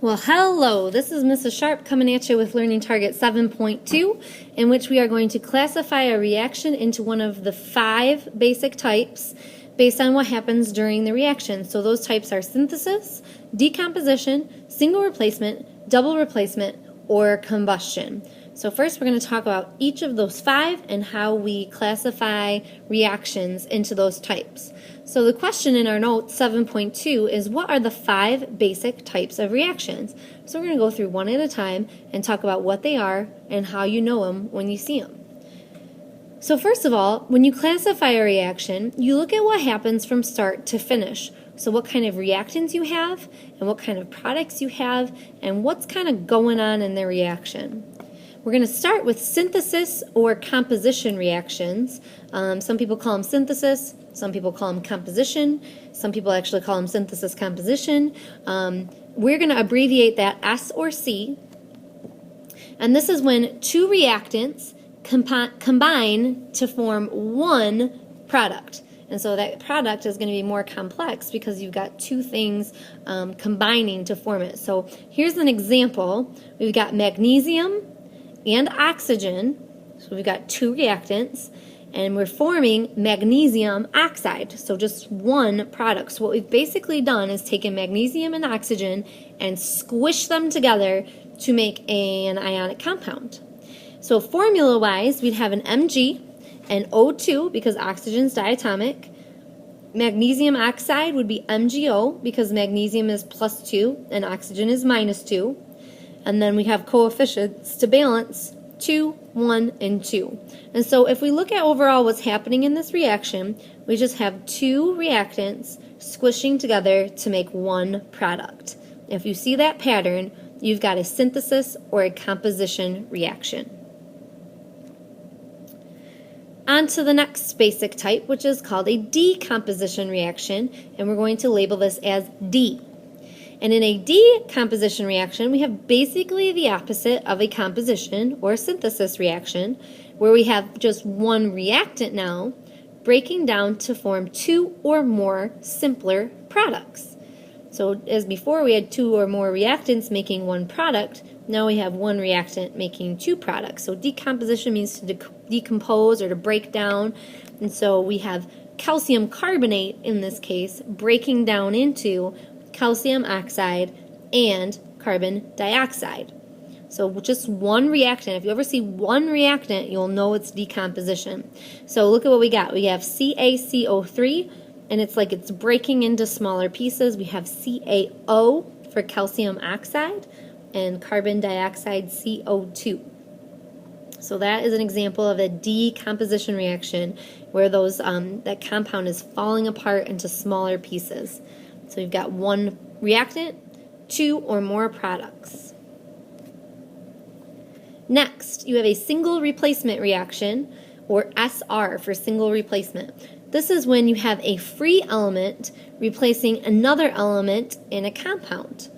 Well, hello, this is Mrs. Sharp coming at you with Learning Target 7.2, in which we are going to classify a reaction into one of the 5 basic types based on what happens during the reaction. So those types are synthesis, decomposition, single replacement, double replacement, or combustion. So first we're going to talk about each of those 5 and how we classify reactions into those types. So the question in our note 7.2 is, what are the 5 basic types of reactions? So we're going to go through one at a time and talk about what they are and how you know them when you see them. So first of all, when you classify a reaction, you look at what happens from start to finish. So what kind of reactants you have and what kind of products you have and what's kind of going on in the reaction. We're going to start with synthesis or composition reactions. Some people call them synthesis, some people call them composition, some people actually call them synthesis composition. We're going to abbreviate that S or C. And this is when 2 reactants combine to form one product. And so that product is going to be more complex because you've got 2 things combining to form it. So here's an example. We've got magnesium and oxygen. So we've got 2 reactants, and we're forming magnesium oxide, so just one product. So what we've basically done is taken magnesium and oxygen and squished them together to make an ionic compound. So formula-wise, we'd have an Mg and O2 because oxygen's diatomic. Magnesium oxide would be MgO because magnesium is +2 and oxygen is -2. And then we have coefficients to balance 2, 1, and 2. And so if we look at overall what's happening in this reaction, we just have 2 reactants squishing together to make one product. If you see that pattern, you've got a synthesis or a composition reaction. On to the next basic type, which is called a decomposition reaction, and we're going to label this as D. And in a decomposition reaction, we have basically the opposite of a composition or synthesis reaction, where we have just one reactant now breaking down to form 2 or more simpler products. So as before we had 2 or more reactants making one product, now we have one reactant making 2 products. So decomposition means to decompose or to break down. And so we have calcium carbonate in this case breaking down into calcium oxide and carbon dioxide. So just one reactant. If you ever see one reactant, you'll know it's decomposition. So look at what we got. We have CaCO3, and it's like it's breaking into smaller pieces. We have CaO for calcium oxide and carbon dioxide CO2. So that is an example of a decomposition reaction where those that compound is falling apart into smaller pieces. So you've got one reactant, 2 or more products. Next, you have a single replacement reaction, or SR for single replacement. This is when you have a free element replacing another element in a compound.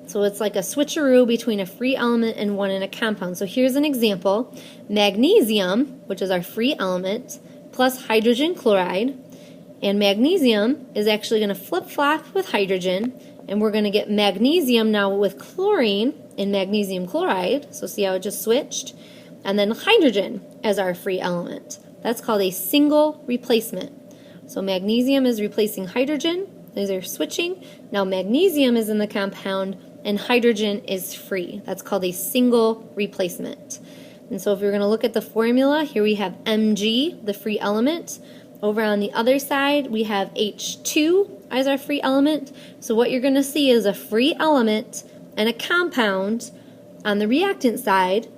So it's like a switcheroo between a free element and one in a compound. So here's an example. Magnesium, which is our free element, plus hydrogen chloride. And magnesium is actually going to flip-flop with hydrogen, and we're going to get magnesium now with chlorine in magnesium chloride. So see how it just switched? And then hydrogen as our free element. That's called a single replacement. So magnesium is replacing hydrogen. These are switching. Now magnesium is in the compound, and hydrogen is free. That's called a single replacement. And so if you're going to look at the formula, here we have Mg, the free element. Over on the other side, we have H2 as our free element. So what you're going to see is a free element and a compound on the reactant side,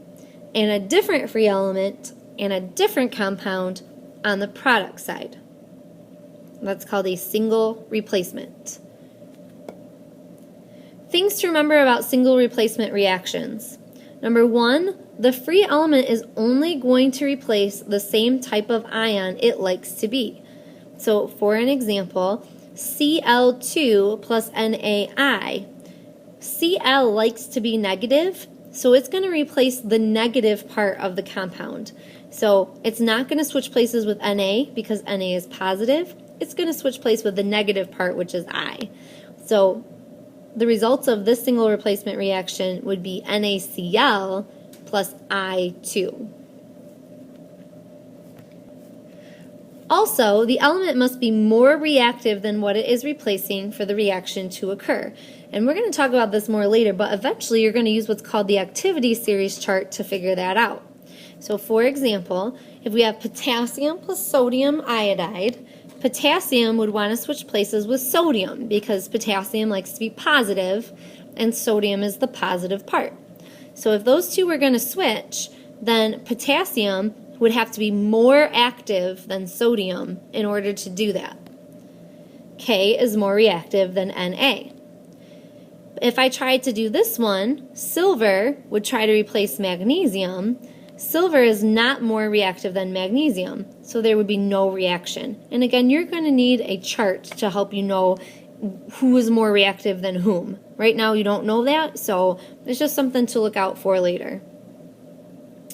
and a different free element and a different compound on the product side. That's called a single replacement. Things to remember about single replacement reactions. Number 1, the free element is only going to replace the same type of ion it likes to be. So for an example, Cl2 plus NaI. Cl likes to be negative, so it's going to replace the negative part of the compound. So it's not going to switch places with Na because Na is positive. It's going to switch place with the negative part, which is I. So the results of this single replacement reaction would be NaCl plus I2. Also, the element must be more reactive than what it is replacing for the reaction to occur. And we're going to talk about this more later, but eventually you're going to use what's called the activity series chart to figure that out. So for example, if we have potassium plus sodium iodide, potassium would want to switch places with sodium because potassium likes to be positive and sodium is the positive part. So if those two were going to switch, then potassium would have to be more active than sodium in order to do that. K is more reactive than Na. If I tried to do this one, silver would try to replace magnesium. Silver is not more reactive than magnesium, so there would be no reaction. And again, you're going to need a chart to help you know who is more reactive than whom. Right now you don't know that, so it's just something to look out for later.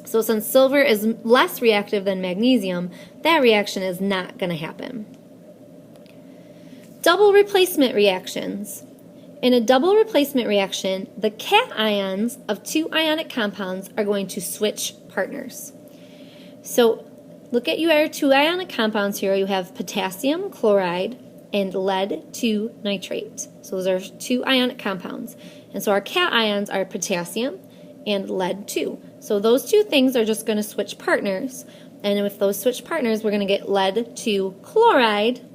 So since silver is less reactive than magnesium, that reaction is not going to happen. Double replacement reactions. In a double replacement reaction, the cations of two ionic compounds are going to switch partners. So look at your two ionic compounds here. You have potassium chloride and lead 2 nitrate. So those are two ionic compounds. And so our cations are potassium and lead 2. So those two things are just going to switch partners. And with those switch partners, we're going to get lead 2 chloride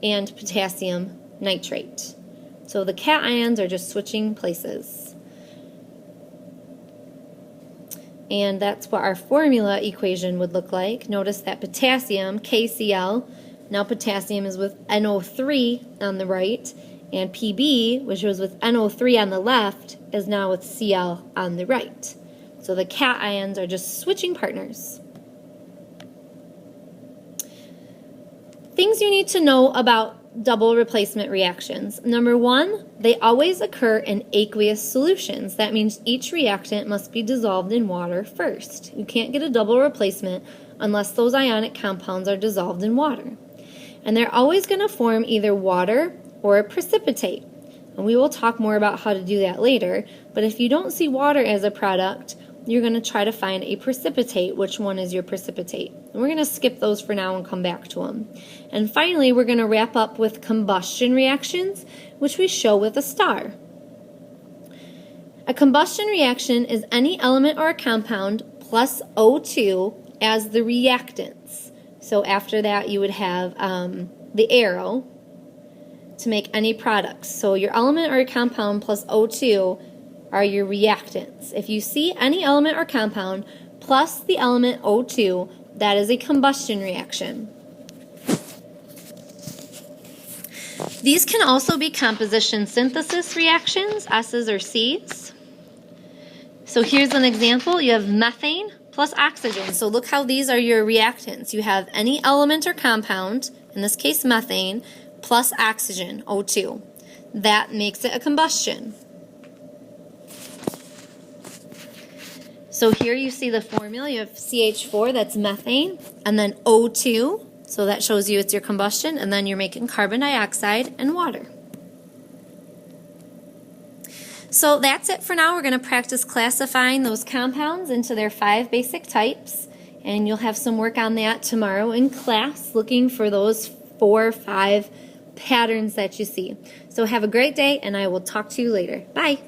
and potassium nitrate. So the cations are just switching places. And that's what our formula equation would look like. Notice that potassium, KCl, now potassium is with NO3 on the right, and PB, which was with NO3 on the left, is now with Cl on the right. So the cations are just switching partners. Things you need to know about double replacement reactions. Number one, they always occur in aqueous solutions. That means each reactant must be dissolved in water first. You can't get a double replacement unless those ionic compounds are dissolved in water. And they're always going to form either water or a precipitate. And we will talk more about how to do that later. But if you don't see water as a product, you're going to try to find a precipitate. Which one is your precipitate? And we're going to skip those for now and come back to them. And finally, we're going to wrap up with combustion reactions, which we show with a star. A combustion reaction is any element or a compound plus O2 as the reactants. So after that, you would have the arrow to make any products. So your element or a compound plus O2 are your reactants. If you see any element or compound plus the element O2, that is a combustion reaction. These can also be composition synthesis reactions, S's or C's. So here's an example. You have methane plus oxygen. So look how these are your reactants. You have any element or compound, in this case methane, plus oxygen, O2. That makes it a combustion. So here you see the formula. You have CH4, that's methane, and then O2, so that shows you it's your combustion, and then you're making carbon dioxide and water. So that's it for now. We're going to practice classifying those compounds into their 5 basic types, and you'll have some work on that tomorrow in class, looking for those 4 or 5 patterns that you see. So have a great day, and I will talk to you later. Bye.